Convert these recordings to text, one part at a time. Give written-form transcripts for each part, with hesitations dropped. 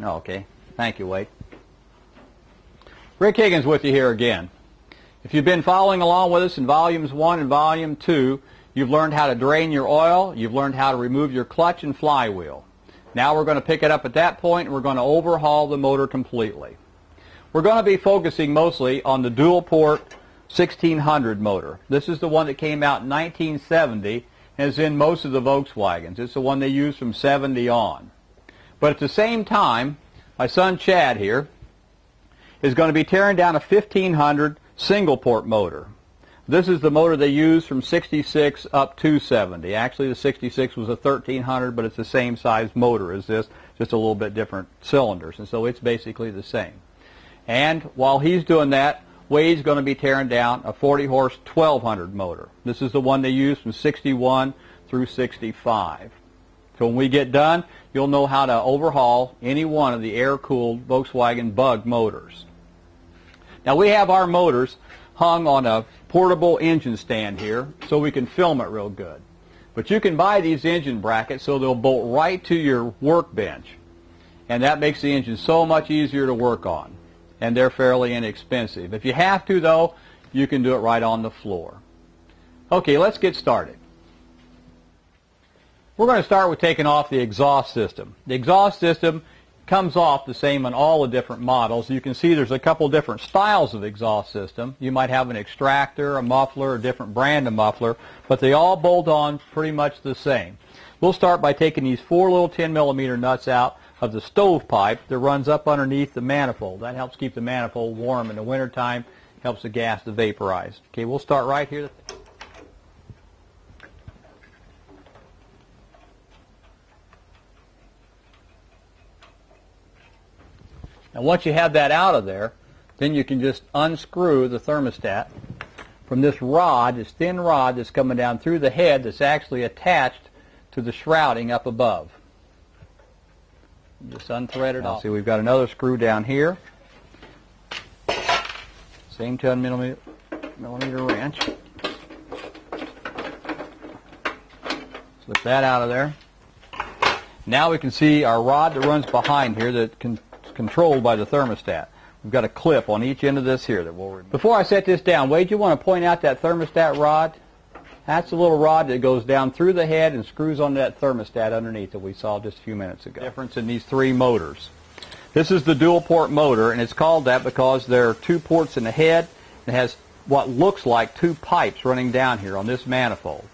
Okay, thank you, Wade. Rick Higgins with you here again. If you've been following along with us in Volumes 1 and Volume 2, you've learned how to drain your oil, you've learned how to remove your clutch and flywheel. Now we're going to pick it up at that point and we're going to overhaul the motor completely. We're going to be focusing mostly on the dual port 1600 motor. This is the one that came out in 1970 and is in most of the Volkswagens. It's the one they use from 70 on. But at the same time, my son Chad here is going to be tearing down a 1500 single port motor. This is the motor they use from 66 up to 70. Actually, the 66 was a 1300, but it's the same size motor as this, just a little bit different cylinders, and so it's basically the same. And while he's doing that, Wade's going to be tearing down a 40-horse 1200 motor. This is the one they use from 61 through 65. So when we get done, you'll know how to overhaul any one of the air-cooled Volkswagen Bug motors. Now we have our motors hung on a portable engine stand here so we can film it real good. But you can buy these engine brackets so they'll bolt right to your workbench. And that makes the engine so much easier to work on. And they're fairly inexpensive. If you have to, though, you can do it right on the floor. Okay, let's get started. We're going to start with taking off the exhaust system. The exhaust system comes off the same on all the different models. You can see there's a couple different styles of exhaust system. You might have an extractor, a muffler, a different brand of muffler, but they all bolt on pretty much the same. We'll start by taking these 4 little 10mm nuts out of the stovepipe that runs up underneath the manifold. That helps keep the manifold warm in the wintertime, helps the gas to vaporize. Okay, we'll start right here. And once you have that out of there, then you can just unscrew the thermostat from this rod, this thin rod that's coming down through the head that's actually attached to the shrouding up above. Just unthread it off. See, we've got another screw down here. Same 10mm wrench. Slip that out of there. Now we can see our rod that runs behind here that controlled by the thermostat. We've got a clip on each end of this here that we'll remove. Before I set this down, Wade, you want to point out that thermostat rod? That's the little rod that goes down through the head and screws on that thermostat underneath that we saw just a few minutes ago. Difference in these 3 motors. This is the dual port motor, and it's called that because there are 2 ports in the head. It has what looks like 2 pipes running down here on this manifold.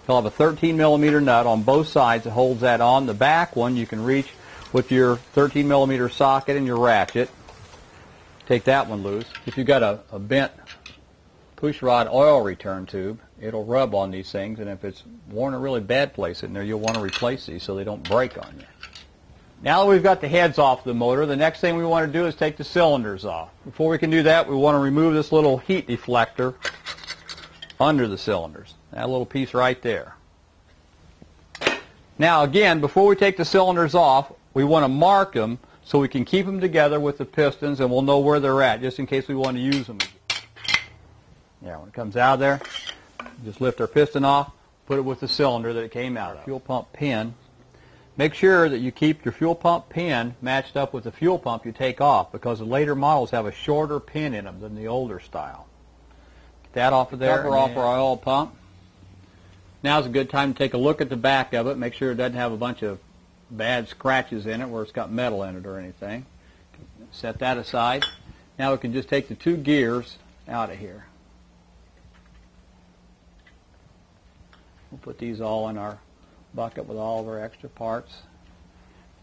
You'll have a 13mm nut on both sides that holds that on. The back one you can reach with your 13mm socket and your ratchet. Take that one loose. If you've got a bent push rod oil return tube, it'll rub on these things, and if it's worn a really bad place in there, you'll want to replace these so they don't break on you. Now that we've got the heads off the motor, the next thing we want to do is take the cylinders off. Before we can do that, we want to remove this little heat deflector under the cylinders. That little piece right there. Now again, before we take the cylinders off, we want to mark them so we can keep them together with the pistons and we'll know where they're at just in case we want to use them again. Yeah, when it comes out of there, just lift our piston off, put it with the cylinder that it came out of. Fuel pump pin. Make sure that you keep your fuel pump pin matched up with the fuel pump you take off because the later models have a shorter pin in them than the older style. Get that off of there. Cover off our oil pump. Now's a good time to take a look at the back of it. Make sure it doesn't have a bunch of bad scratches in it where it's got metal in it or anything. Set that aside. Now we can just take the 2 gears out of here. We'll put these all in our bucket with all of our extra parts.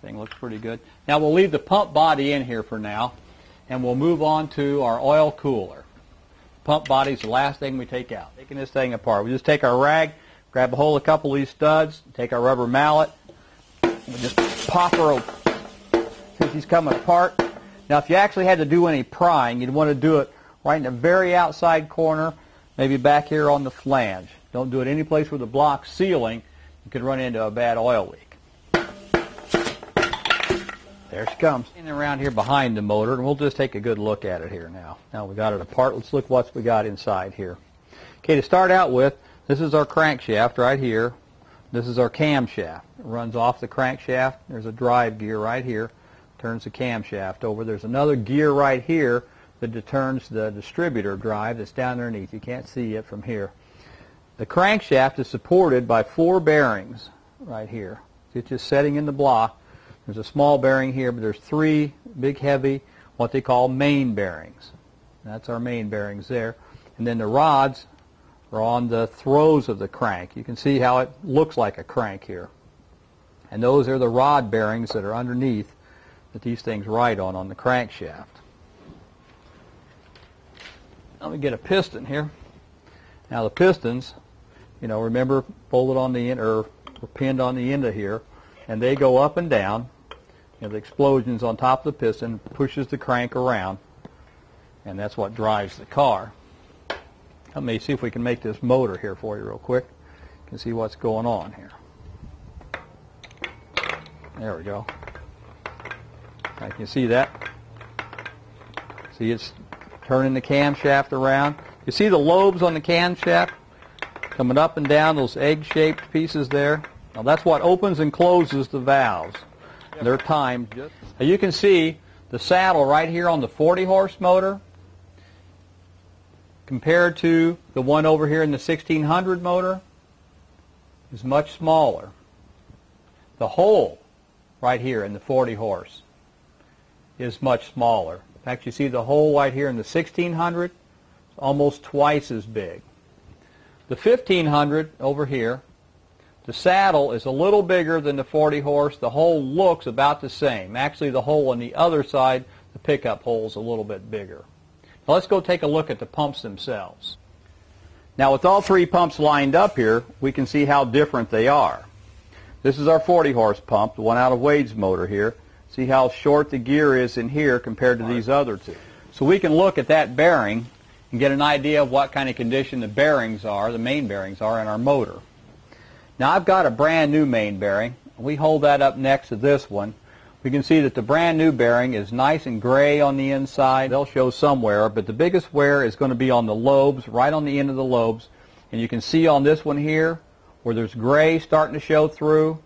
Thing looks pretty good. Now we'll leave the pump body in here for now, and we'll move on to our oil cooler. Pump body's the last thing we take out. Taking this thing apart, we just take our rag, grab a hold of a couple of these studs, take our rubber mallet, we just pop her open. See, she's coming apart. Now, if you actually had to do any prying, you'd want to do it right in the very outside corner, maybe back here on the flange. Don't do it any place with a block sealing. You could run into a bad oil leak. There she comes. And around here behind the motor, and we'll just take a good look at it here now. Now we got it apart. Let's look what we got inside here. Okay, to start out with, this is our crankshaft right here. This is our camshaft. It runs off the crankshaft. There's a drive gear right here. turns the camshaft over. There's another gear right here that turns the distributor drive that's down underneath. You can't see it from here. The crankshaft is supported by 4 bearings right here. It's just setting in the block. There's a small bearing here, but there's 3 big, heavy, what they call main bearings. That's our main bearings there. And then the rods are on the throws of the crank. You can see how it looks like a crank here. And those are the rod bearings that are underneath that these things ride on the crankshaft. Let me get a piston here. Now the pistons, you know, remember, bolted on the end or pinned on the end of here, and they go up and down. You know, the explosion's on top of the piston, pushes the crank around, and that's what drives the car. Let me see if we can make this motor here for you real quick. You can see what's going on here. There we go. Now, can you see that? See, it's turning the camshaft around. You see the lobes on the camshaft coming up and down, those egg-shaped pieces there? Now that's what opens and closes the valves. They're timed. Now you can see the saddle right here on the 40-horse motor compared to the one over here in the 1600 motor is much smaller. The hole right here in the 40-horse is much smaller. In fact, you see the hole right here in the 1600 is almost twice as big. The 1500 over here, the saddle is a little bigger than the 40-horse. The hole looks about the same. Actually, the hole on the other side, the pickup hole, is a little bit bigger. Now let's go take a look at the pumps themselves. Now with all 3 pumps lined up here, we can see how different they are. This is our 40-horse pump, the one out of Wade's motor here. See how short the gear is in here compared to these other 2. So we can look at that bearing and get an idea of what kind of condition the bearings are, the main bearings are in our motor. Now I've got a brand new main bearing. We hold that up next to this one. We can see that the brand new bearing is nice and gray on the inside. They'll show somewhere, but the biggest wear is going to be on the lobes, right on the end of the lobes. And you can see on this one here where there's gray starting to show through.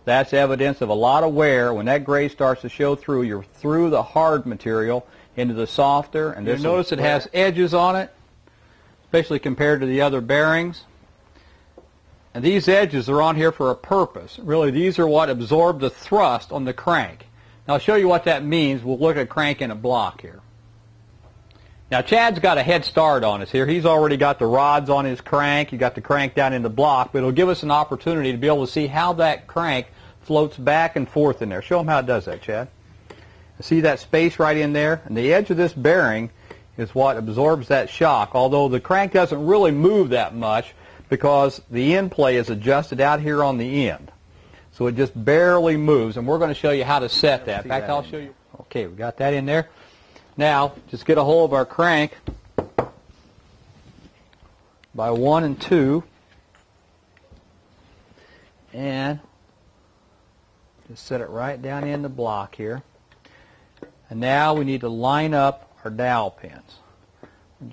That's evidence of a lot of wear. When that gray starts to show through, you're through the hard material into the softer. And you'll notice it has edges on it, especially compared to the other bearings. And these edges are on here for a purpose. Really, these are what absorb the thrust on the crank. Now, I'll show you what that means. We'll look at crank in a block here. Now, Chad's got a head start on us here. He's already got the rods on his crank. He got the crank down in the block, but it'll give us an opportunity to be able to see how that crank floats back and forth in there. Show them how it does that, Chad. See that space right in there? And the edge of this bearing is what absorbs that shock, although the crank doesn't really move that much, because the end play is adjusted out here on the end. So it just barely moves, and we're going to show you how to set that. In fact, I'll show you. Okay, we got that in there. Now, just get a hold of our crank by 1 and 2, and just set it right down in the block here. And now we need to line up our dowel pins.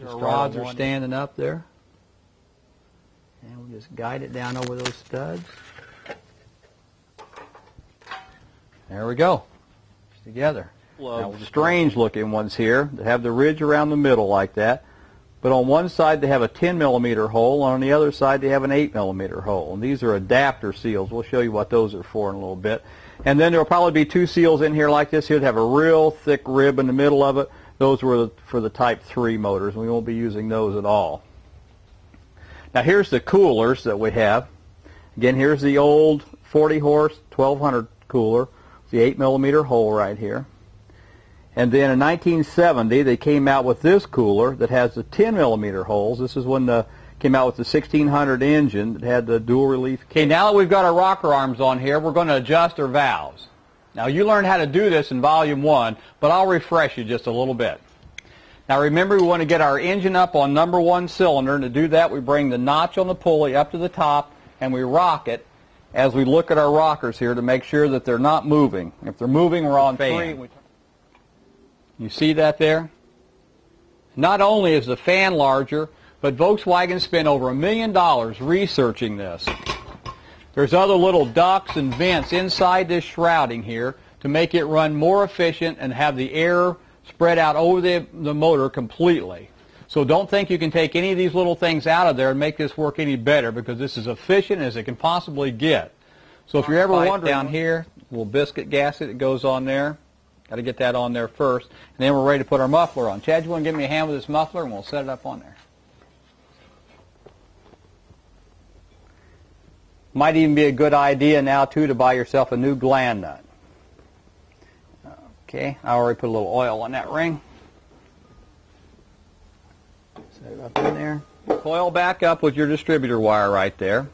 Our rods are standing up there. And we'll just guide it down over those studs. There we go. It's together. Now, strange looking ones here that have the ridge around the middle like that. But on one side they have a 10 millimeter hole, and on the other side they have an 8 millimeter hole. And these are adapter seals. We'll show you what those are for in a little bit. And then there will probably be 2 seals in here like this here that have a real thick rib in the middle of it. Those were for the Type 3 motors. We won't be using those at all. Now here's the coolers that we have. Again, here's the old 40-horse 1200 cooler, the 8 millimeter hole right here. And then in 1970, they came out with this cooler that has the 10 millimeter holes. This is when the came out with the 1600 engine that had the dual relief. Okay, now that we've got our rocker arms on here, we're going to adjust our valves. Now you learned how to do this in Volume 1, but I'll refresh you just a little bit. Now remember, we want to get our engine up on number 1 cylinder, and to do that we bring the notch on the pulley up to the top and we rock it as we look at our rockers here to make sure that they're not moving. If they're moving, we're on 3. You see that there? Not only is the fan larger, but Volkswagen spent over $1 million researching this. There's other little ducts and vents inside this shrouding here to make it run more efficient and have the air spread out over the motor completely. So don't think you can take any of these little things out of there and make this work any better, because this is efficient as it can possibly get. So if you're ever wondering, down here, a little biscuit gasket that goes on there. Got to get that on there first. And then we're ready to put our muffler on. Chad, you want to give me a hand with this muffler and we'll set it up on there. Might even be a good idea now, too, to buy yourself a new gland nut. Okay, I already put a little oil on that ring. Set it up in there. Coil back up with your distributor wire right there.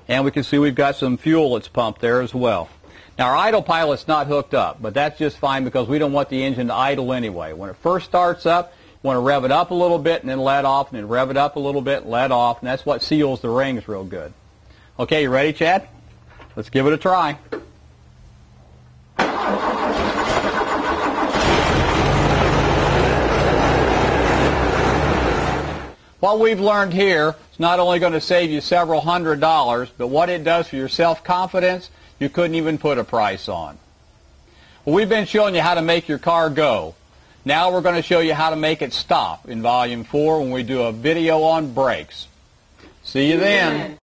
And we can see we've got some fuel that's pumped there as well. Now our idle pilot's not hooked up, but that's just fine because we don't want the engine to idle anyway. When it first starts up, you want to rev it up a little bit and then let off, and then rev it up a little bit and let off, and that's what seals the rings real good. Okay, you ready, Chad? Let's give it a try. What we've learned here is not only going to save you several $100s, but what it does for your self-confidence, you couldn't even put a price on. Well, we've been showing you how to make your car go. Now we're going to show you how to make it stop in Volume 4 when we do a video on brakes. See you then.